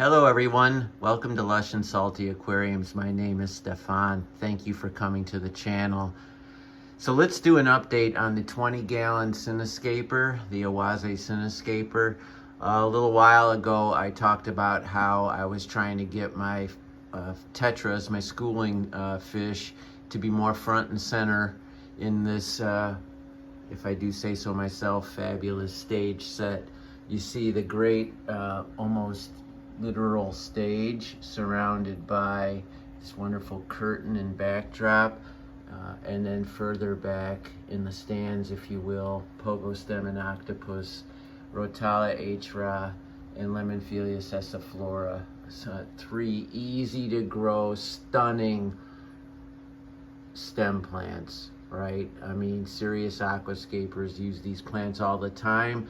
Hello everyone, welcome to Lush and Salty Aquariums. My name is Stefan. Thank you for coming to the channel. So let's do an update on the 20-gallon Cinescaper, the Oase Cinescaper. A little while ago I talked about how I was trying to get my tetras, my schooling fish, to be more front and center in this, if I do say so myself, fabulous stage set. You see the great, almost literal stage surrounded by this wonderful curtain and backdrop, and then further back in the stands, if you will, pogo stem and octopus, rotala hra, and Lemonphilia sessiflora. So 3 easy to grow, stunning stem plants, right? I mean, serious aquascapers use these plants all the time.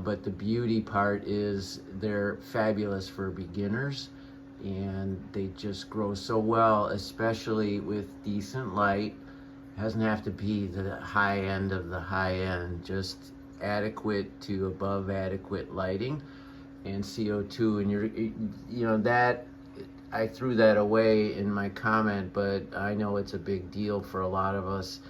But the beauty part is they're fabulous for beginners, and they just grow so well, especially with decent light. It doesn't have to be the high end of the high end, just adequate to above adequate lighting and CO2. And you know that I threw that away in my comment, but I know it's a big deal for a lot of us.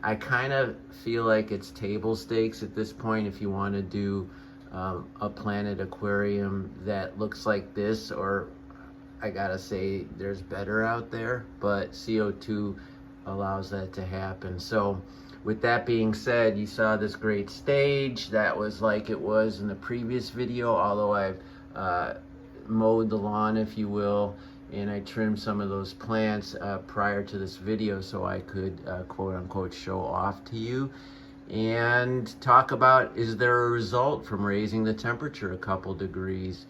I kind of feel like it's table stakes at this point if you want to do a planted aquarium that looks like this, or I gotta say there's better out there, but CO2 allows that to happen. So with that being said, you saw this great stage that was like it was in the previous video, although I've mowed the lawn, if you will, and I trimmed some of those plants prior to this video so I could quote unquote show off to you and talk about, is there a result from raising the temperature a couple degrees?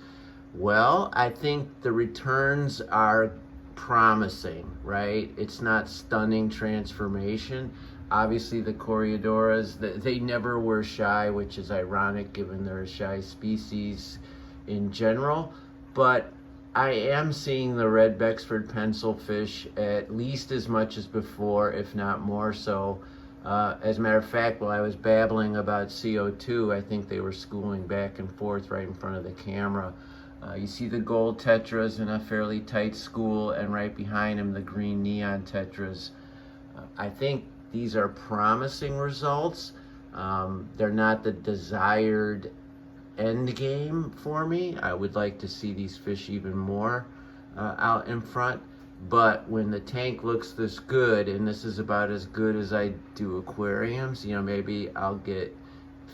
Well, I think the returns are promising, right? It's not stunning transformation. Obviously the Coreodoras, they never were shy, which is ironic given they're a shy species in general, but I am seeing the red Bexford pencilfish at least as much as before, if not more so. As a matter of fact, while I was babbling about CO2, I think they were schooling back and forth right in front of the camera. You see the gold tetras in a fairly tight school, and right behind them the green neon tetras. I think these are promising results. They're not the desired end game for me. I would like to see these fish even more out in front, but when the tank looks this good, and this is about as good as I do aquariums, you know, maybe I'll get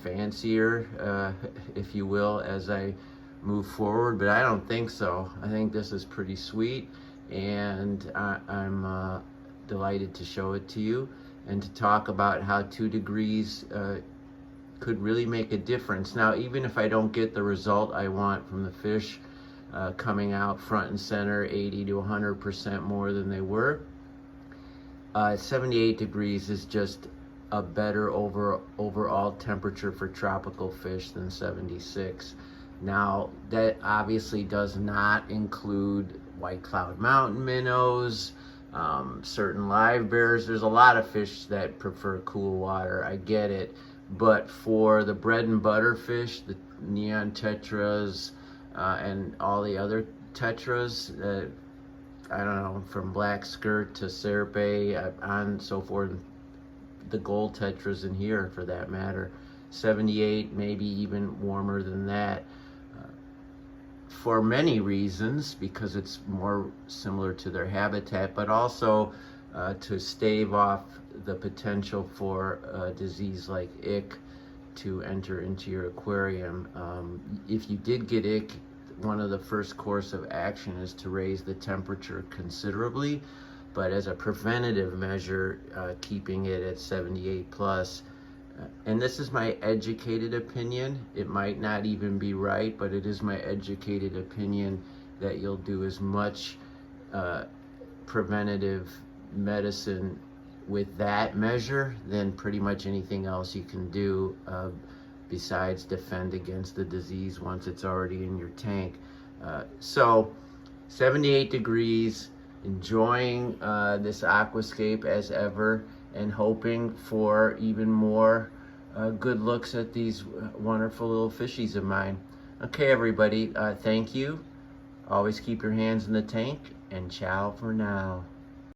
fancier, if you will, as I move forward, but I don't think so. I think this is pretty sweet, and I'm delighted to show it to you and to talk about how 2 degrees could really make a difference. Now, even if I don't get the result I want from the fish coming out front and center 80 to 100% more than they were, 78 degrees is just a better overall temperature for tropical fish than 76. Now, that obviously does not include white cloud mountain minnows, certain live bears. There's a lot of fish that prefer cool water, I get it. But for the bread and butter fish, the neon tetras and all the other tetras, I don't know, from black skirt to serpe on so forth, the gold tetras in here for that matter, 78, maybe even warmer than that. For many reasons, because it's more similar to their habitat, but also to stave off the potential for a disease like ick to enter into your aquarium. If you did get ick, one of the first course of action is to raise the temperature considerably, but as a preventative measure, keeping it at 78 plus. And this is my educated opinion. It might not even be right, but it is my educated opinion that you'll do as much preventative medicine with that measure than pretty much anything else you can do besides defend against the disease once it's already in your tank. So 78 degrees, enjoying this aquascape as ever, and hoping for even more good looks at these wonderful little fishies of mine. Okay, everybody, thank you. Always keep your hands in the tank, and ciao for now.